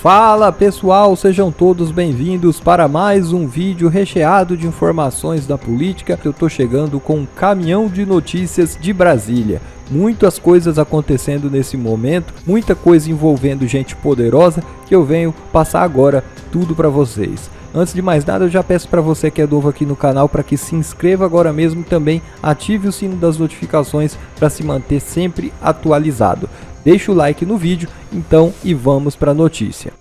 Fala pessoal, sejam todos bem-vindos para mais um vídeo recheado de informações da política. Eu tô chegando com um caminhão de notícias de Brasília. Muitas coisas acontecendo nesse momento, muita coisa envolvendo gente poderosa que eu venho passar agora tudo para vocês. Antes de mais nada, eu já peço para você que é novo aqui no canal para que se inscreva agora mesmo e também ative o sino das notificações para se manter sempre atualizado. Deixa o like no vídeo, então, e vamos para a notícia.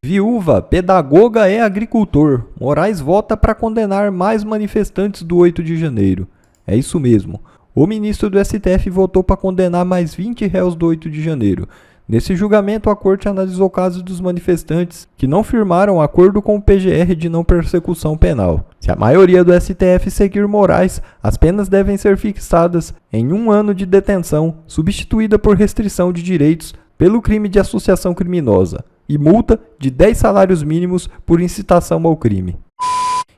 Viúva, pedagoga é agricultor. Moraes vota para condenar mais manifestantes do 8 de janeiro. É isso mesmo. O ministro do STF votou para condenar mais 20 réus do 8 de janeiro. Nesse julgamento, a corte analisou o caso dos manifestantes que não firmaram acordo com o PGR de não persecução penal. Se a maioria do STF seguir Moraes, as penas devem ser fixadas em 1 ano de detenção, substituída por restrição de direitos pelo crime de associação criminosa, e multa de 10 salários mínimos por incitação ao crime.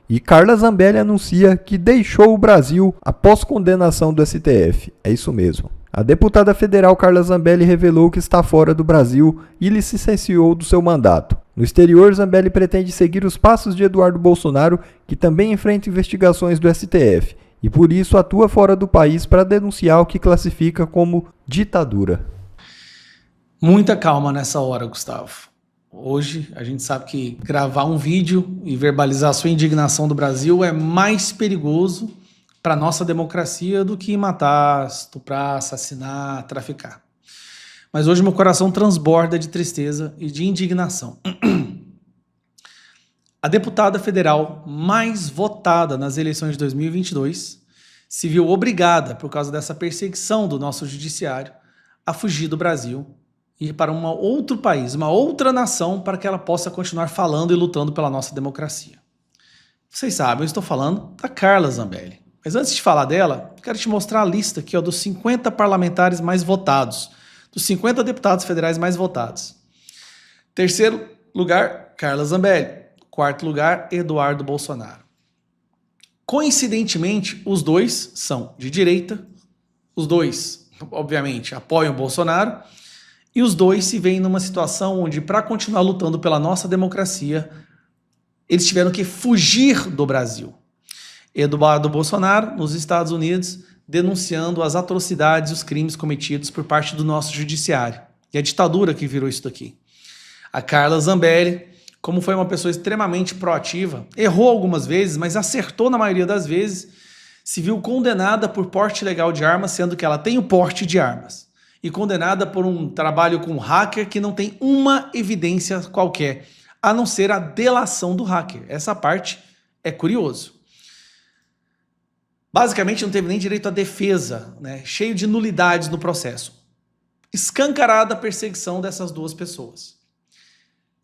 E Carla Zambelli anuncia que deixou o Brasil após condenação do STF. É isso mesmo. A deputada federal Carla Zambelli revelou que está fora do Brasil e se licenciou do seu mandato. No exterior, Zambelli pretende seguir os passos de Eduardo Bolsonaro, que também enfrenta investigações do STF, e por isso atua fora do país para denunciar o que classifica como ditadura. Muita calma nessa hora, Gustavo. Hoje a gente sabe que gravar um vídeo e verbalizar a sua indignação do Brasil é mais perigoso para a nossa democracia do que matar, estuprar, assassinar, traficar. Mas hoje meu coração transborda de tristeza e de indignação. A deputada federal mais votada nas eleições de 2022 se viu obrigada, por causa dessa perseguição do nosso judiciário, a fugir do Brasil e ir para um outro país, uma outra nação, para que ela possa continuar falando e lutando pela nossa democracia. Vocês sabem, eu estou falando da Carla Zambelli. Mas antes de falar dela, quero te mostrar a lista aqui, ó, dos 50 parlamentares mais votados, dos 50 deputados federais mais votados. Terceiro lugar, Carla Zambelli. Quarto lugar, Eduardo Bolsonaro. Coincidentemente, os dois são de direita, os dois, obviamente, apoiam Bolsonaro, e os dois se veem numa situação onde, para continuar lutando pela nossa democracia, eles tiveram que fugir do Brasil. Eduardo Bolsonaro, nos Estados Unidos, denunciando as atrocidades e os crimes cometidos por parte do nosso judiciário. E a ditadura que virou isso daqui. A Carla Zambelli, como foi uma pessoa extremamente proativa, errou algumas vezes, mas acertou na maioria das vezes, se viu condenada por porte ilegal de armas, sendo que ela tem o porte de armas. E condenada por um trabalho com um hacker que não tem uma evidência qualquer, a não ser a delação do hacker. Essa parte é curioso. Basicamente não teve nem direito à defesa, né? Cheio de nulidades no processo. Escancarada a perseguição dessas duas pessoas.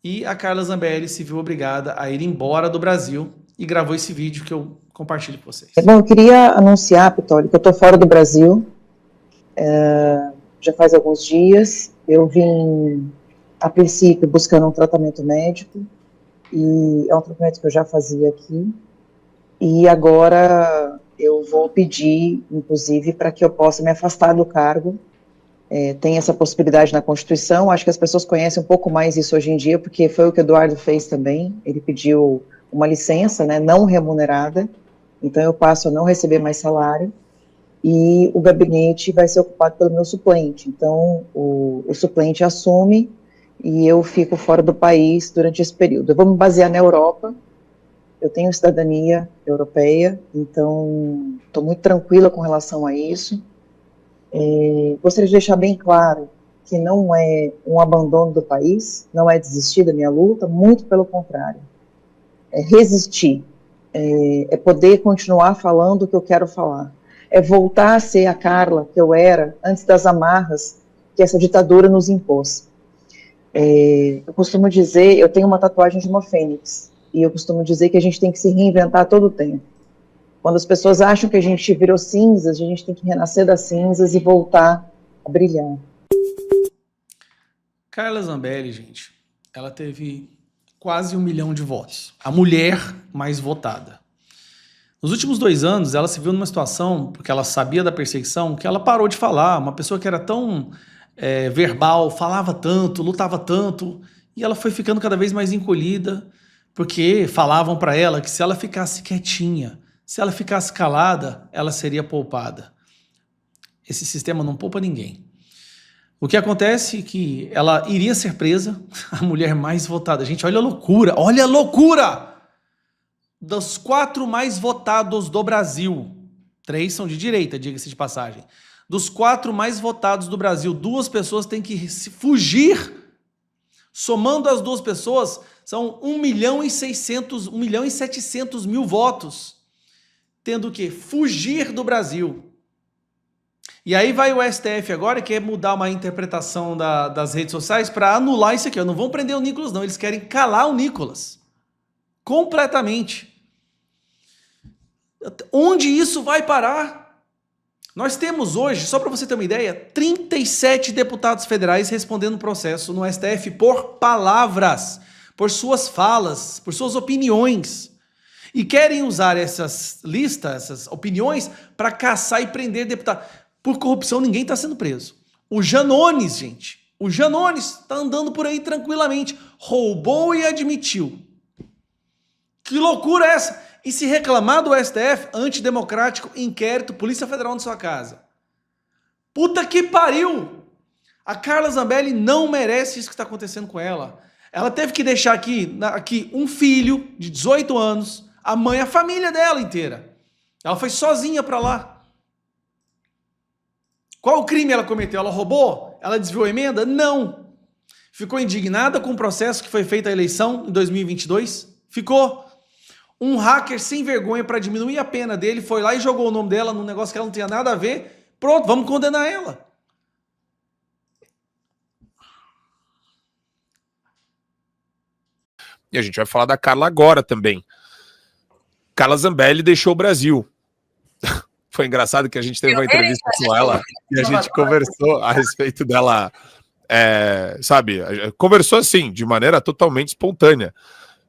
E a Carla Zambelli se viu obrigada a ir embora do Brasil e gravou esse vídeo que eu compartilho com vocês. Bom, eu queria anunciar, Pitoli, que eu estou fora do Brasil. Já faz alguns dias. Eu vim, a princípio, buscando um tratamento médico, e é um tratamento que eu já fazia aqui, e agora eu vou pedir, inclusive, para que eu possa me afastar do cargo. Tem essa possibilidade na Constituição, acho que as pessoas conhecem um pouco mais isso hoje em dia, porque foi o que o Eduardo fez também. Ele pediu uma licença, né, não remunerada, então eu passo a não receber mais salário, e o gabinete vai ser ocupado pelo meu suplente. Então, o suplente assume e eu fico fora do país durante esse período. Eu vou me basear na Europa, eu tenho cidadania europeia, então estou muito tranquila com relação a isso. Gostaria de deixar bem claro que não é um abandono do país, não é desistir da minha luta, muito pelo contrário. É resistir, é poder continuar falando o que eu quero falar. É voltar a ser a Carla que eu era antes das amarras que essa ditadura nos impôs. Eu costumo dizer, eu tenho uma tatuagem de uma fênix, e eu costumo dizer que a gente tem que se reinventar todo o tempo. Quando as pessoas acham que a gente virou cinzas, a gente tem que renascer das cinzas e voltar a brilhar. Carla Zambelli, gente, ela teve quase 1 milhão de votos. A mulher mais votada. Nos últimos 2 anos, ela se viu numa situação, porque ela sabia da perseguição, que ela parou de falar. Uma pessoa que era tão verbal, falava tanto, lutava tanto, e ela foi ficando cada vez mais encolhida, porque falavam para ela que se ela ficasse quietinha, se ela ficasse calada, ela seria poupada. Esse sistema não poupa ninguém. O que acontece é que ela iria ser presa, a mulher mais votada. Gente, olha a loucura, olha a loucura! Dos 4 mais votados do Brasil, 3 são de direita, diga-se de passagem. Dos 4 mais votados do Brasil, 2 pessoas têm que fugir. Somando as 2 pessoas, são 1.700.000 votos, tendo que fugir do Brasil. E aí vai o STF agora e quer mudar uma interpretação das redes sociais para anular isso aqui. Não vão prender o Nicolas, não. Eles querem calar o Nicolas. Completamente. Onde isso vai parar? Nós temos hoje, só para você ter uma ideia, 37 deputados federais respondendo processo no STF por palavras, por suas falas, por suas opiniões. E querem usar essas listas, essas opiniões, para caçar e prender deputado. Por corrupção, ninguém está sendo preso. O Janones, gente, o Janones está andando por aí tranquilamente. Roubou e admitiu. Que loucura é essa? E se reclamar do STF, antidemocrático, inquérito, Polícia Federal na sua casa. Puta que pariu! A Carla Zambelli não merece isso que está acontecendo com ela. Ela teve que deixar aqui um filho de 18 anos, a mãe, a família dela inteira. Ela foi sozinha para lá. Qual o crime ela cometeu? Ela roubou? Ela desviou a emenda? Não. Ficou indignada com o processo que foi feito a eleição em 2022? Ficou. Um hacker sem vergonha para diminuir a pena dele foi lá e jogou o nome dela num negócio que ela não tinha nada a ver. Pronto, vamos condenar ela. E a gente vai falar da Carla agora também. Carla Zambelli deixou o Brasil. Foi engraçado que a gente teve uma entrevista com ela e a gente conversou a respeito dela, conversou assim, de maneira totalmente espontânea,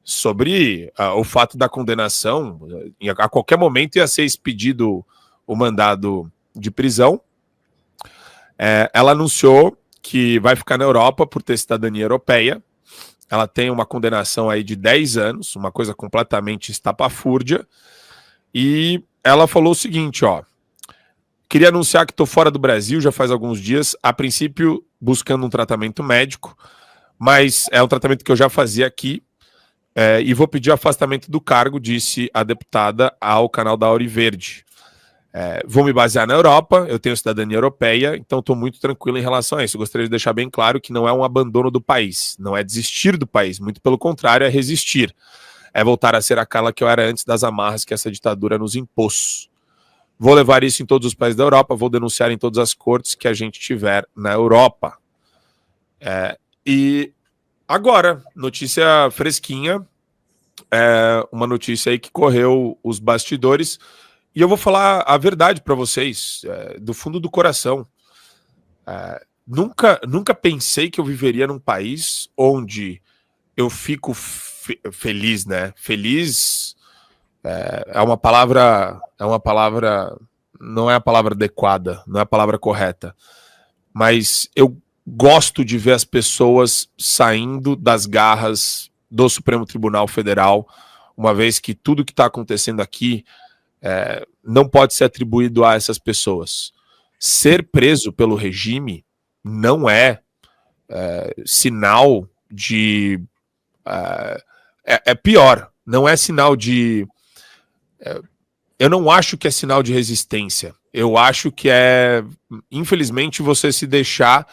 sobre o fato da condenação. A qualquer momento ia ser expedido o mandado de prisão. Ela anunciou que vai ficar na Europa por ter cidadania europeia. Ela tem uma condenação aí de 10 anos, uma coisa completamente estapafúrdia, e ela falou o seguinte, queria anunciar que estou fora do Brasil já faz alguns dias, a princípio buscando um tratamento médico, mas é um tratamento que eu já fazia aqui, e vou pedir afastamento do cargo, disse a deputada ao canal da Auri Verde. Vou me basear na Europa, eu tenho cidadania europeia, então estou muito tranquilo em relação a isso. Eu gostaria de deixar bem claro que não é um abandono do país, não é desistir do país, muito pelo contrário, é resistir. É voltar a ser a Carla que eu era antes das amarras que essa ditadura nos impôs. Vou levar isso em todos os países da Europa, vou denunciar em todas as cortes que a gente tiver na Europa. E agora, notícia fresquinha, uma notícia aí que correu os bastidores, e eu vou falar a verdade para vocês, do fundo do coração. Nunca pensei que eu viveria num país onde eu fico feliz, né? Feliz é uma palavra, não é a palavra adequada, não é a palavra correta, mas eu gosto de ver as pessoas saindo das garras do Supremo Tribunal Federal, uma vez que tudo que está acontecendo aqui não pode ser atribuído a essas pessoas. Ser preso pelo regime não é sinal de... é pior, não é sinal de... eu não acho que é sinal de resistência. Eu acho que infelizmente, você se deixar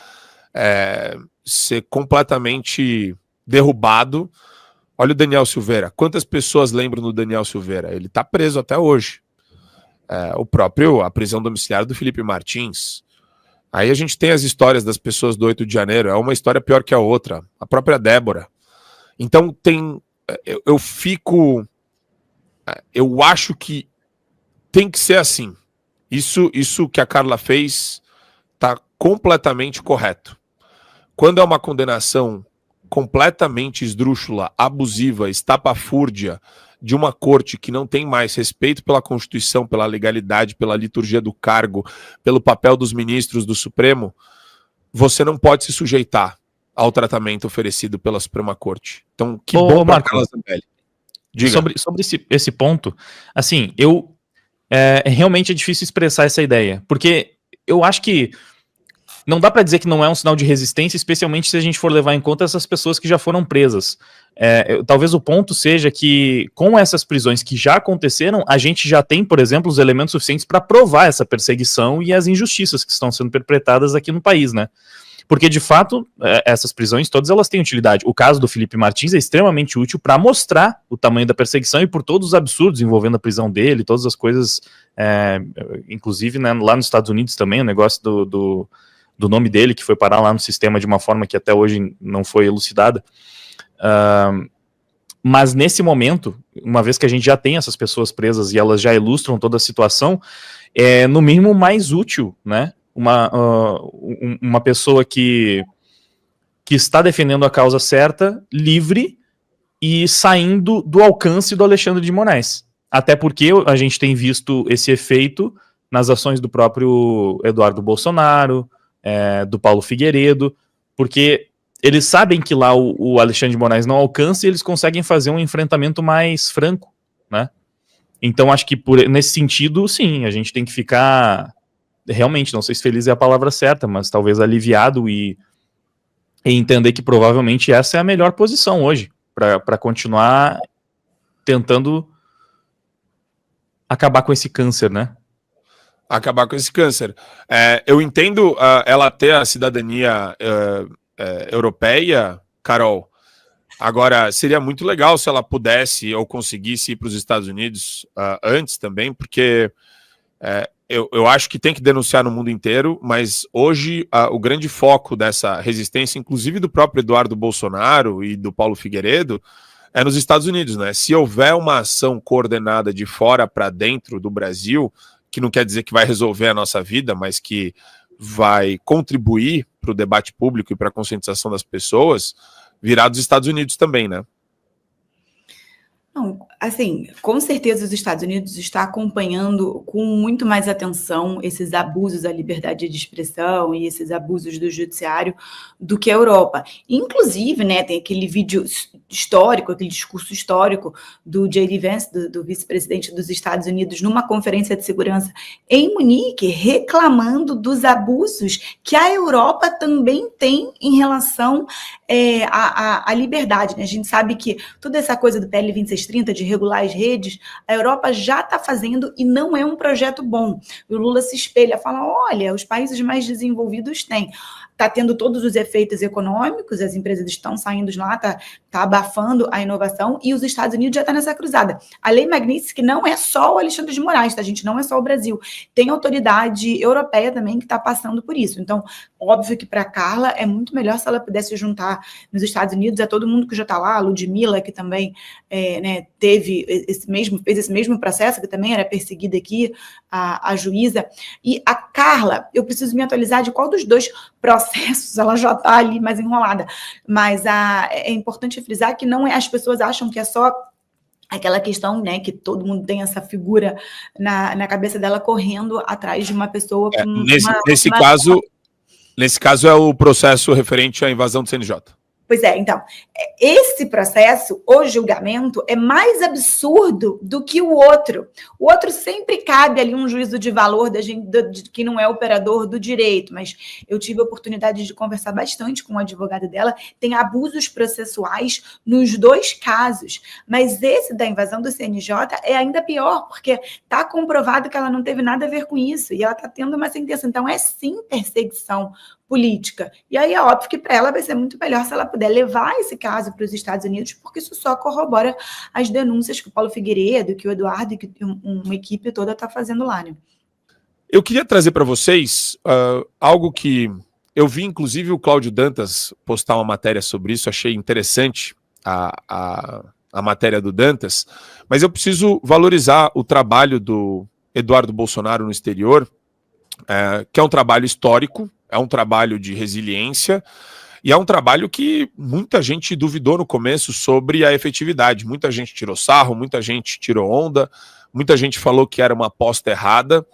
ser completamente derrubado. Olha o Daniel Silveira. Quantas pessoas lembram do Daniel Silveira? Ele está preso até hoje. A prisão domiciliar do Felipe Martins. Aí a gente tem as histórias das pessoas do 8 de janeiro. É uma história pior que a outra. A própria Débora. Então eu acho que tem que ser assim. Isso que a Carla fez está completamente correto. Quando é uma condenação completamente esdrúxula, abusiva, estapafúrdia de uma corte que não tem mais respeito pela Constituição, pela legalidade, pela liturgia do cargo, pelo papel dos ministros do Supremo, você não pode se sujeitar ao tratamento oferecido pela Suprema Corte. Então, que bom para Carla Zambelli. Diga. Sobre esse ponto, assim, realmente é difícil expressar essa ideia, porque eu acho que não dá para dizer que não é um sinal de resistência, especialmente se a gente for levar em conta essas pessoas que já foram presas. Talvez o ponto seja que, com essas prisões que já aconteceram, a gente já tem, por exemplo, os elementos suficientes para provar essa perseguição e as injustiças que estão sendo perpetradas aqui no país, né? Porque, de fato, essas prisões todas elas têm utilidade. O caso do Felipe Martins é extremamente útil para mostrar o tamanho da perseguição e por todos os absurdos envolvendo a prisão dele, todas as coisas, inclusive, né, lá nos Estados Unidos também, o negócio do nome dele, que foi parar lá no sistema de uma forma que até hoje não foi elucidada. Mas nesse momento, uma vez que a gente já tem essas pessoas presas e elas já ilustram toda a situação, é no mínimo mais útil, né? Uma pessoa que está defendendo a causa certa, livre e saindo do alcance do Alexandre de Moraes. Até porque a gente tem visto esse efeito nas ações do próprio Eduardo Bolsonaro, do Paulo Figueiredo, porque eles sabem que lá o Alexandre de Moraes não alcança e eles conseguem fazer um enfrentamento mais franco, né? Então acho que nesse sentido, sim, a gente tem que ficar realmente, não sei se feliz é a palavra certa, mas talvez aliviado e entender que provavelmente essa é a melhor posição hoje para continuar tentando acabar com esse câncer, né? Acabar com esse câncer. Eu entendo ela ter a cidadania europeia, Carol. Agora, seria muito legal se ela pudesse ou conseguisse ir para os Estados Unidos antes também, porque eu acho que tem que denunciar no mundo inteiro, mas hoje o grande foco dessa resistência, inclusive do próprio Eduardo Bolsonaro e do Paulo Figueiredo, é nos Estados Unidos, né? Se houver uma ação coordenada de fora para dentro do Brasil, que não quer dizer que vai resolver a nossa vida, mas que vai contribuir para o debate público e para a conscientização das pessoas, virá dos Estados Unidos também, né? Não, assim, com certeza os Estados Unidos está acompanhando com muito mais atenção esses abusos à liberdade de expressão e esses abusos do judiciário do que a Europa. Inclusive, né, tem aquele vídeo histórico, aquele discurso histórico do J.D. Vance, do vice-presidente dos Estados Unidos, numa conferência de segurança em Munique, reclamando dos abusos que a Europa também tem em relação à liberdade, né? A gente sabe que toda essa coisa do PL 2630 de regular as redes, a Europa já está fazendo e não é um projeto bom. O Lula se espelha, fala, olha, os países mais desenvolvidos têm. Está tendo todos os efeitos econômicos, as empresas estão saindo de lá, está abafando a inovação, e os Estados Unidos já estão nessa cruzada. A Lei Magnitsky não é só o Alexandre de Moraes, tá, gente? Não é só o Brasil. Tem autoridade europeia também que está passando por isso. Então, óbvio que para a Carla é muito melhor se ela pudesse juntar nos Estados Unidos a todo mundo que já está lá, a Ludmilla, que também né, fez esse mesmo processo, que também era perseguida aqui, a juíza. E a Carla, eu preciso me atualizar de qual dos dois processos ela já está ali mais enrolada. Mas é importante frisar que não é, as pessoas acham que é só aquela questão, né, que todo mundo tem essa figura na cabeça dela correndo atrás de uma pessoa com Nesse caso é o processo referente à invasão do CNJ. Pois é, então, esse processo, o julgamento, é mais absurdo do que o outro. O outro sempre cabe ali um juízo de valor de quem não é operador do direito, mas eu tive a oportunidade de conversar bastante com o advogado dela, tem abusos processuais nos dois casos, mas esse da invasão do CNJ é ainda pior, porque está comprovado que ela não teve nada a ver com isso, e ela está tendo uma sentença, então é sim perseguição política. E aí é óbvio que para ela vai ser muito melhor se ela puder levar esse caso para os Estados Unidos, porque isso só corrobora as denúncias que o Paulo Figueiredo, que o Eduardo e que uma equipe toda está fazendo lá, né? Eu queria trazer para vocês algo que eu vi, inclusive, o Cláudio Dantas postar uma matéria sobre isso, achei interessante a matéria do Dantas, mas eu preciso valorizar o trabalho do Eduardo Bolsonaro no exterior, que é um trabalho histórico, é um trabalho de resiliência, E é um trabalho que muita gente duvidou no começo sobre a efetividade. Muita gente tirou sarro, muita gente tirou onda, muita gente falou que era uma aposta errada.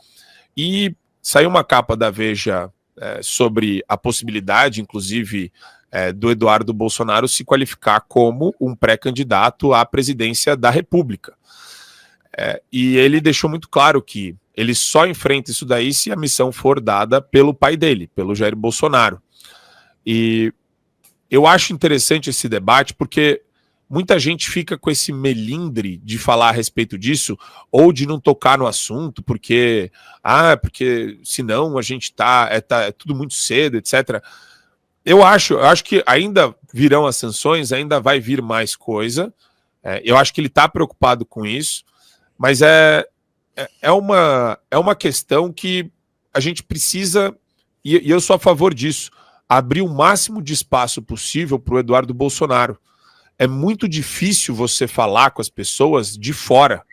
E saiu uma capa da Veja sobre a possibilidade, inclusive, do Eduardo Bolsonaro se qualificar como um pré-candidato à presidência da República. E ele deixou muito claro que ele só enfrenta isso daí se a missão for dada pelo pai dele, pelo Jair Bolsonaro. E eu acho interessante esse debate porque muita gente fica com esse melindre de falar a respeito disso ou de não tocar no assunto porque senão a gente é tudo muito cedo, etc. Eu acho que ainda virão as sanções, ainda vai vir mais coisa. Eu acho que ele está preocupado com isso, mas é uma questão que a gente precisa, e eu sou a favor disso, abrir o máximo de espaço possível para o Eduardo Bolsonaro. É muito difícil você falar com as pessoas de fora,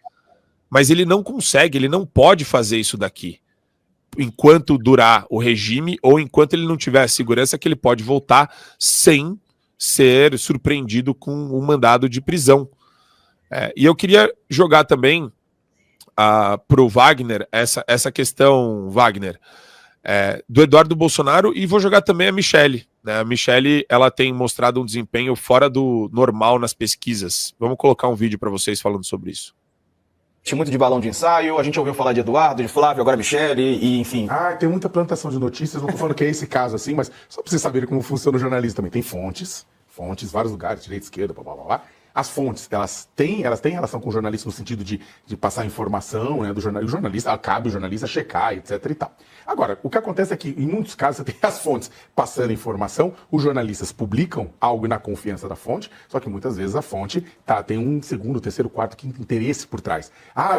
mas ele não consegue, ele não pode fazer isso daqui, enquanto durar o regime ou enquanto ele não tiver a segurança que ele pode voltar sem ser surpreendido com um mandado de prisão. E eu queria jogar também para o Wagner essa questão, Wagner, do Eduardo Bolsonaro, e vou jogar também a Michelle. Né? A Michelle, ela tem mostrado um desempenho fora do normal nas pesquisas. Vamos colocar um vídeo para vocês falando sobre isso. Muito de balão de ensaio, a gente ouviu falar de Eduardo, de Flávio, agora Michelle, e enfim. Tem muita plantação de notícias, não tô falando que é esse caso assim, mas só pra vocês saberem como funciona o jornalismo também. Tem fontes, vários lugares, direita, esquerda, blá, blá, blá, blá. As fontes, elas têm relação com o jornalista no sentido de passar informação, né, o jornalista, cabe o jornalista checar, etc e tal. Agora, o que acontece é que, em muitos casos, você tem as fontes passando informação, os jornalistas publicam algo na confiança da fonte, só que muitas vezes a fonte tem um segundo, terceiro, quarto, quinto interesse por trás.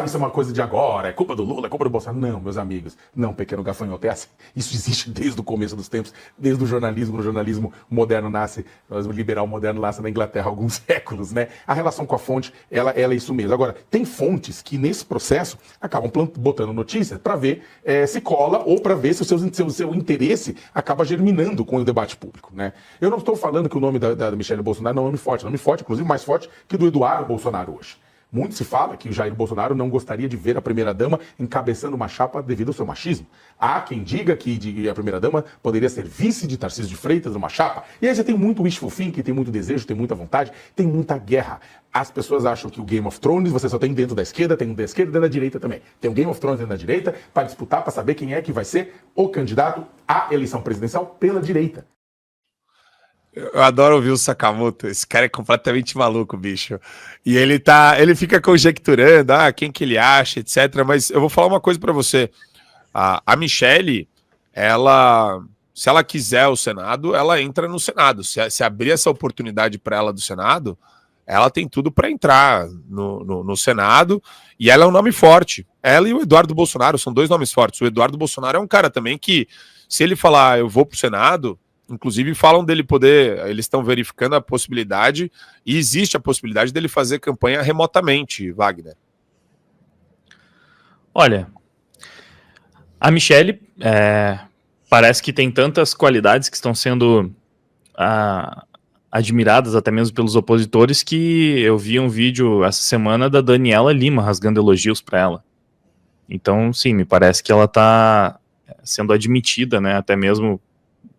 Isso é uma coisa de agora, é culpa do Lula, é culpa do Bolsonaro. Não, meus amigos, não, pequeno gafanhoto, isso existe desde o começo dos tempos, desde o jornalismo moderno nasce, o liberal moderno nasce na Inglaterra há alguns séculos, né? A relação com a fonte, ela é isso mesmo. Agora, tem fontes que nesse processo acabam botando notícias para ver se cola ou para ver se o seu interesse acaba germinando com o debate público, né? Eu não estou falando que o nome da Michelle Bolsonaro não é um nome forte, inclusive mais forte que o do Eduardo Bolsonaro hoje. Muito se fala que o Jair Bolsonaro não gostaria de ver a primeira-dama encabeçando uma chapa devido ao seu machismo. Há quem diga que a primeira-dama poderia ser vice de Tarcísio de Freitas numa chapa. E aí você tem muito wishful thinking, tem muito desejo, tem muita vontade, tem muita guerra. As pessoas acham que o Game of Thrones você só tem dentro da esquerda, tem um da esquerda e dentro da direita também. Tem um Game of Thrones dentro da direita para disputar, para saber quem é que vai ser o candidato à eleição presidencial pela direita. Eu adoro ouvir o Sakamoto, esse cara é completamente maluco, bicho. E ele fica conjecturando, quem que ele acha, etc. Mas eu vou falar uma coisa pra você. A Michelle, se ela quiser o Senado, ela entra no Senado. Se abrir essa oportunidade para ela do Senado, ela tem tudo para entrar no Senado, e ela é um nome forte. Ela e o Eduardo Bolsonaro são dois nomes fortes. O Eduardo Bolsonaro é um cara também que, se ele falar eu vou pro Senado, inclusive falam dele eles estão verificando a possibilidade, e existe a possibilidade dele fazer campanha remotamente, Wagner. Olha, a Michelle parece que tem tantas qualidades que estão sendo admiradas até mesmo pelos opositores, que eu vi um vídeo essa semana da Daniela Lima rasgando elogios para ela. Então, sim, me parece que ela está sendo admitida, né, até mesmo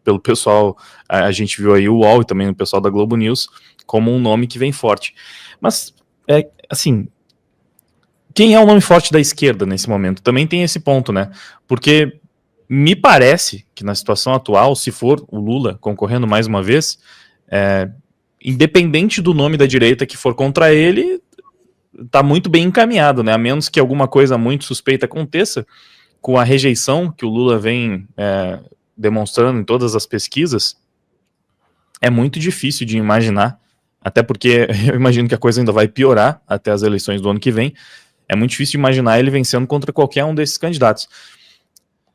pelo pessoal, a gente viu aí o UOL e também o pessoal da Globo News, como um nome que vem forte. Mas, assim, quem é o nome forte da esquerda nesse momento? Também tem esse ponto, né? Porque me parece que na situação atual, se for o Lula concorrendo mais uma vez, independente do nome da direita que for contra ele, tá muito bem encaminhado, né? A menos que alguma coisa muito suspeita aconteça, com a rejeição que o Lula vem demonstrando em todas as pesquisas, é muito difícil de imaginar, até porque eu imagino que a coisa ainda vai piorar até as eleições do ano que vem. É muito difícil de imaginar ele vencendo contra qualquer um desses candidatos.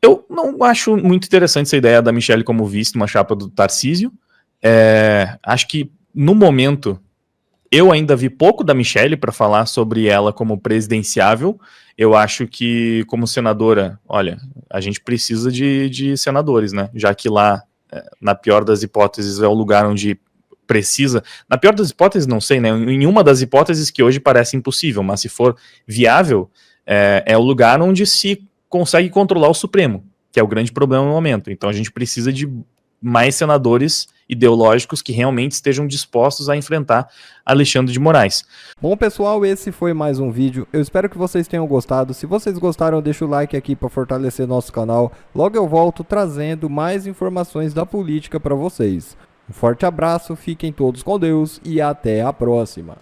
Eu não acho muito interessante essa ideia da Michelle como vice numa chapa do Tarcísio. Acho que, no momento, eu ainda vi pouco da Michelle para falar sobre ela como presidenciável. Eu acho que, como senadora, olha, a gente precisa de senadores, né? Já que lá na pior das hipóteses, é o lugar onde precisa. Na pior das hipóteses, não sei, né? Em uma das hipóteses que hoje parece impossível, mas se for viável, é o lugar onde se consegue controlar o Supremo, que é o grande problema no momento. Então a gente precisa de mais senadores ideológicos que realmente estejam dispostos a enfrentar Alexandre de Moraes. Bom, pessoal, esse foi mais um vídeo. Eu espero que vocês tenham gostado. Se vocês gostaram, deixa o like aqui para fortalecer nosso canal. Logo eu volto trazendo mais informações da política para vocês. Um forte abraço, fiquem todos com Deus e até a próxima.